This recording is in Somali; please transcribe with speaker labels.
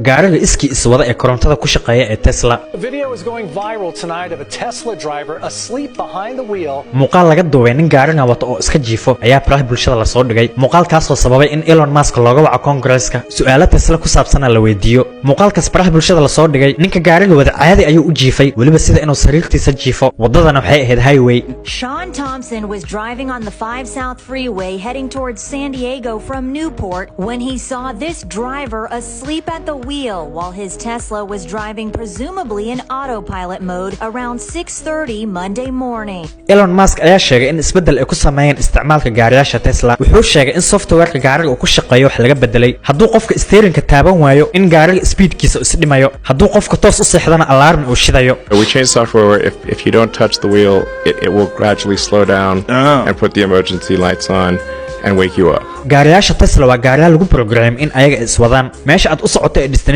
Speaker 1: gaariga iskii iswada ee korontada ku shaqeeya ee Tesla.
Speaker 2: A video is going viral tonight of a Tesla driver asleep behind the wheel.
Speaker 1: Muuqaal laga duubay nin gaariga wata oo iska jiifo ayaa baraha bulshada la soo dhigay. Muuqaalkaas oo sababay in Elon Musk looga waco Congress-ka su'aalo Tesla ku saabsan la weydiiyo. Muuqaalkaas baraha bulshada la soo dhigay ninka gaariga wada caadi ayuu u jiifay waliba sida inuu sariirtiisa jiifo. Wadadana waxay ahayd highway.
Speaker 3: Sean Thompson was driving on the 5 South Freeway heading towards San Diego from Newport when he saw this driver asleep at the wheel while his Tesla was driving presumably in autopilot mode around 6:30 Monday morning.
Speaker 1: Elon Musk ayaa sheegay in isbedel ay ku sameeyeen isticmaalka gaariyaasha Tesla. Wuxuu sheegay in software-ka gaariga uu ku shaqeeyo wax laga bedelay. Hadduu qofka steering-ka taaban waayo in gaariga speed-kiisa is dhimayo. Hadduu qofka toos u seexdana alarm uu shidayo.
Speaker 4: We changed software where if you don't touch the wheel, it will gradually slow down and put the emergency lights on and wake you up.
Speaker 1: gaariyaasha Tesla waa gaariyaal lagu program in ayaga iswadaan meesha aad u socoto ee